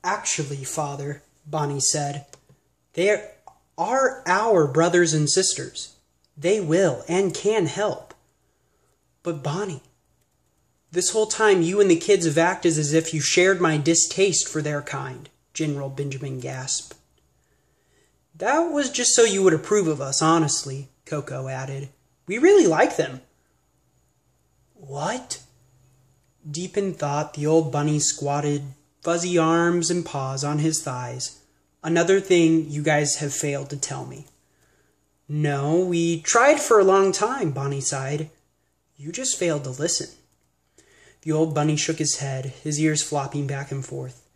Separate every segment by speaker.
Speaker 1: Actually, Father, Bonnie said, they are our brothers and sisters. They will and can help. But Bonnie, this whole time you and the kids have acted as if you shared my distaste for their kind, General Benjamin gasped. That was just so you would approve of us, honestly, Coco added. We really like them. What? Deep in thought, the old bunny squatted, fuzzy arms and paws on his thighs. Another thing you guys have failed to tell me. No, we tried for a long time, Bonnie sighed. You just failed to listen. The old bunny shook his head, his ears flopping back and forth.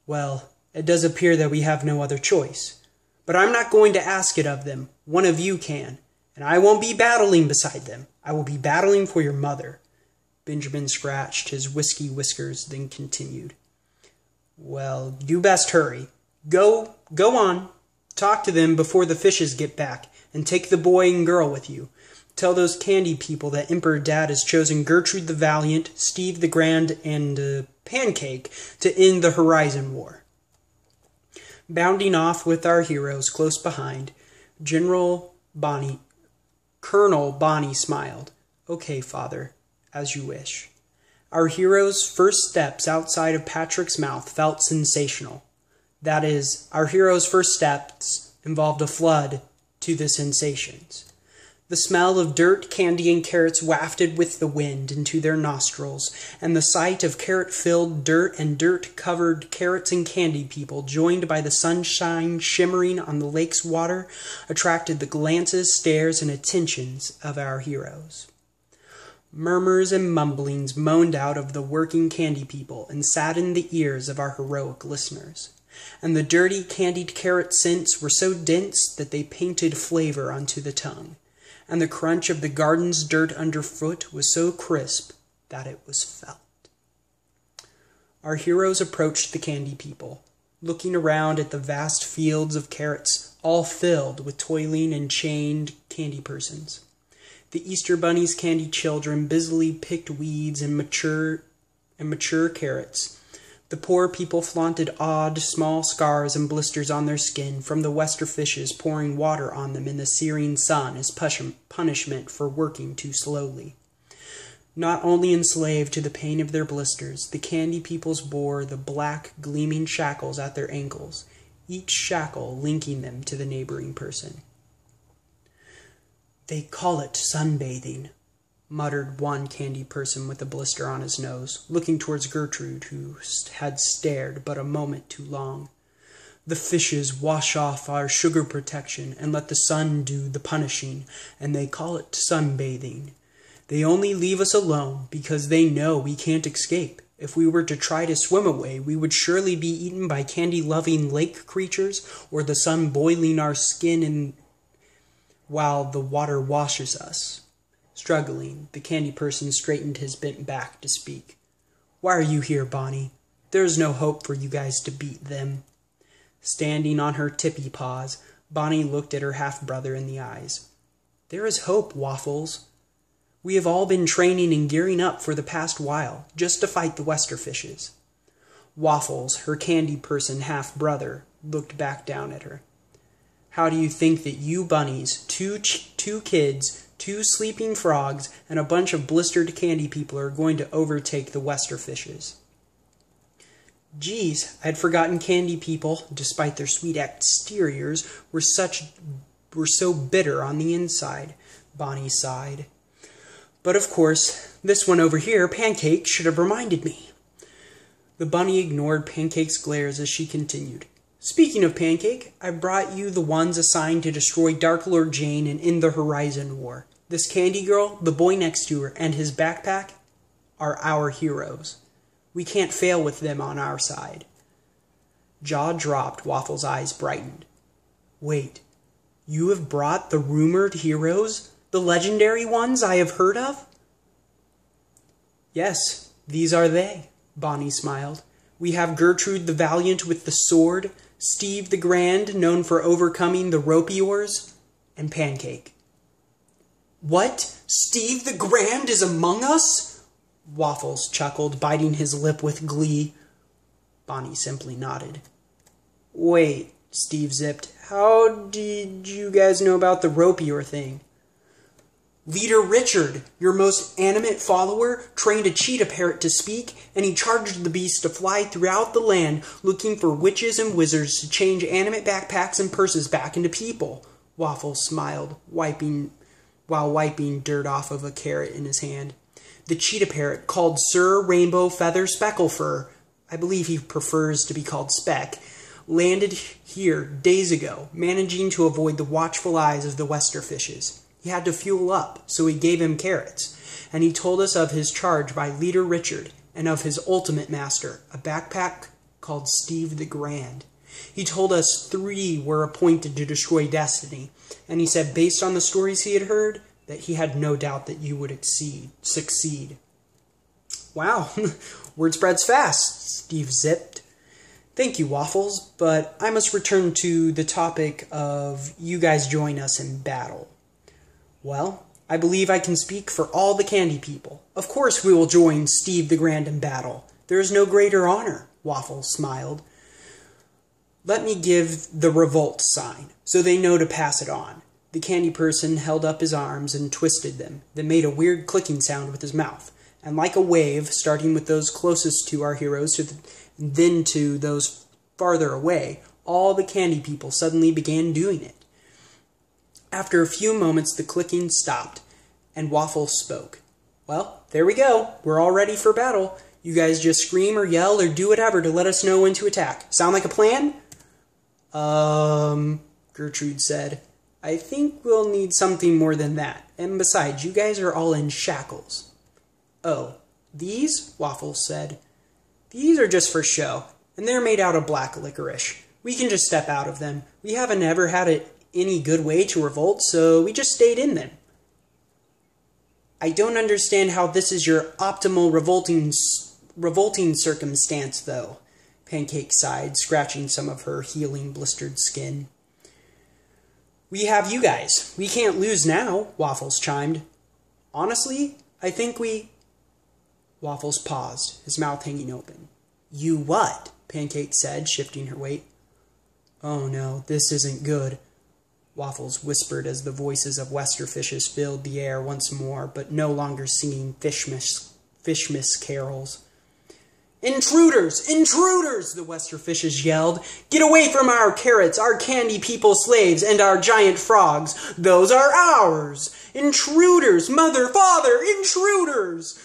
Speaker 1: Well, it does appear that we have no other choice. But I'm not going to ask it of them. One of you can. And I won't be battling beside them. I will be battling for your mother. Benjamin scratched his whiskey whiskers, then continued. Well, you best hurry. Go on. Talk to them before the fishes get back, and take the boy and girl with you. Tell those candy people that Emperor Dad has chosen Gertrude the Valiant, Steve the Grand, and Pancake to end the Horizon War. Bounding off with our heroes close behind, Colonel Bonnie smiled. Okay, Father, as you wish. Our hero's first steps outside of Patrick's mouth felt sensational. That is, our hero's first steps involved a flood to the sensations. The smell of dirt, candy, and carrots wafted with the wind into their nostrils, and the sight of carrot-filled dirt and dirt-covered carrots and candy people, joined by the sunshine shimmering on the lake's water, attracted the glances, stares, and attentions of our heroes. Murmurs and mumblings moaned out of the working candy people and saddened the ears of our heroic listeners. And the dirty, candied carrot scents were so dense that they painted flavor onto the tongue. And the crunch of the garden's dirt underfoot was so crisp that it was felt. Our heroes approached the candy people, looking around at the vast fields of carrots, all filled with toiling and chained candy persons. The Easter Bunny's candy children busily picked weeds and mature carrots. The poor people flaunted odd, small scars and blisters on their skin from the Wester fishes pouring water on them in the searing sun as punishment for working too slowly. Not only enslaved to the pain of their blisters, the candy peoples bore the black, gleaming shackles at their ankles, each shackle linking them to the neighboring person. They call it sunbathing, muttered one candy person with a blister on his nose, looking towards Gertrude, who had stared but a moment too long. The fishes wash off our sugar protection and let the sun do the punishing, and they call it sunbathing. They only leave us alone because they know we can't escape. If we were to try to swim away, we would surely be eaten by candy-loving lake creatures, or the sun boiling our skin while the water washes us. Struggling, the candy person straightened his bent back to speak. Why are you here, Bonnie? There's no hope for you guys to beat them. Standing on her tippy paws, Bonnie looked at her half-brother in the eyes. There is hope, Waffles. We have all been training and gearing up for the past while, just to fight the Wester fishes. Waffles, her candy person half-brother, looked back down at her. How do you think that you bunnies, two kids, 2 sleeping frogs, and a bunch of blistered candy people are going to overtake the Wester fishes? Geez, I'd forgotten candy people, despite their sweet exteriors, were so bitter on the inside, Bonnie sighed. But of course, this one over here, Pancake, should have reminded me. The bunny ignored Pancake's glares as she continued. Speaking of Pancake, I brought you the ones assigned to destroy Dark Lord Jane and end the Horizon War. This candy girl, the boy next to her, and his backpack are our heroes. We can't fail with them on our side. Jaw dropped, Waffles' eyes brightened. Wait, you have brought the rumored heroes? The legendary ones I have heard of? Yes, these are they, Bonnie smiled. We have Gertrude the Valiant with the sword, Steve the Grand, known for overcoming the Ropiors, and Pancake. What? Steve the Grand is among us? Waffles chuckled, biting his lip with glee. Bonnie simply nodded. Wait, Steve zipped. How did you guys know about the rope-ear thing? Leader Richard, your most animate follower, trained a cheetah parrot to speak, and he charged the beast to fly throughout the land looking for witches and wizards to change animate backpacks and purses back into people. Waffles smiled, while wiping dirt off of a carrot in his hand. The cheetah parrot, called Sir Rainbow Feather Specklefur, I believe he prefers to be called Speck, landed here days ago, managing to avoid the watchful eyes of the Westerfishes. He had to fuel up, so we gave him carrots, and he told us of his charge by Leader Richard and of his ultimate master, a backpack called Steve the Grand. He told us 3 were appointed to destroy Destiny, and he said based on the stories he had heard, that he had no doubt that you would succeed. Wow, word spreads fast, Steve zipped. Thank you, Waffles, but I must return to the topic of you guys join us in battle. Well, I believe I can speak for all the candy people. Of course we will join Steve the Grand in battle. There is no greater honor, Waffles smiled. Let me give the revolt sign, so they know to pass it on. The candy person held up his arms and twisted them, then made a weird clicking sound with his mouth. And like a wave, starting with those closest to our heroes, then to those farther away, all the candy people suddenly began doing it. After a few moments, the clicking stopped, and Waffles spoke. Well, there we go. We're all ready for battle. You guys just scream or yell or do whatever to let us know when to attack. Sound like a plan? Gertrude said. I think we'll need something more than that. And besides, you guys are all in shackles. Oh, these? Waffles said. These are just for show, and they're made out of black licorice. We can just step out of them. We haven't ever had any good way to revolt, so we just stayed in them. I don't understand how this is your optimal revolting circumstance, though, Pancake sighed, scratching some of her healing blistered skin. We have you guys. We can't lose now, Waffles chimed. Honestly, I think we... Waffles paused, his mouth hanging open. You what? Pancake said, shifting her weight. Oh no, this isn't good, Waffles whispered as the voices of Westerfishes filled the air once more, but no longer singing Fishmas carols. Intruders! Intruders! The Westerfishes yelled. Get away from our carrots, our candy people slaves, and our giant frogs. Those are ours! Intruders! Mother, father, intruders!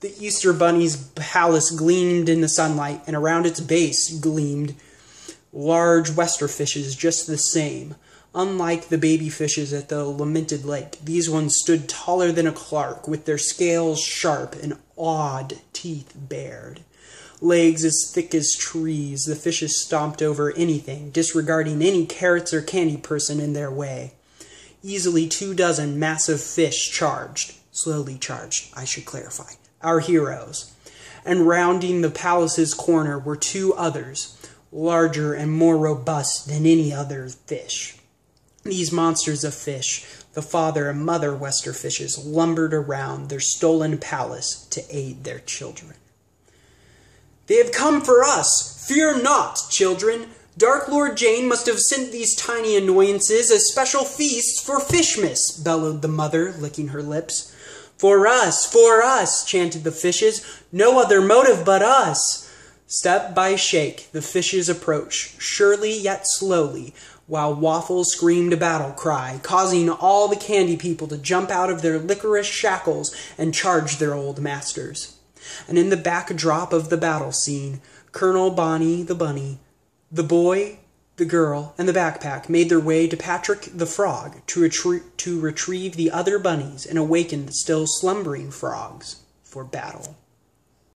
Speaker 1: The Easter Bunny's palace gleamed in the sunlight, and around its base gleamed large Westerfishes just the same. Unlike the baby fishes at the lamented lake, these ones stood taller than a Clark, with their scales sharp and odd teeth bared. Legs as thick as trees, the fishes stomped over anything, disregarding any carrots or candy person in their way. Easily 24 massive fish slowly charged, I should clarify, our heroes. And rounding the palace's corner were 2 others, larger and more robust than any other fish. These monsters of fish, the father and mother Westerfishes, lumbered around their stolen palace to aid their children. They have come for us! Fear not, children! Dark Lord Jane must have sent these tiny annoyances as special feasts for Fishmas, bellowed the mother, licking her lips. For us, chanted the fishes. No other motive but us. Step by shake, the fishes approached, surely yet slowly, while Waffles screamed a battle cry, causing all the candy people to jump out of their licorice shackles and charge their old masters. And in the backdrop of the battle scene, Colonel Bonnie the Bunny, the boy, the girl, and the backpack made their way to Patrick the Frog to retrieve the other bunnies and awaken the still slumbering frogs for battle.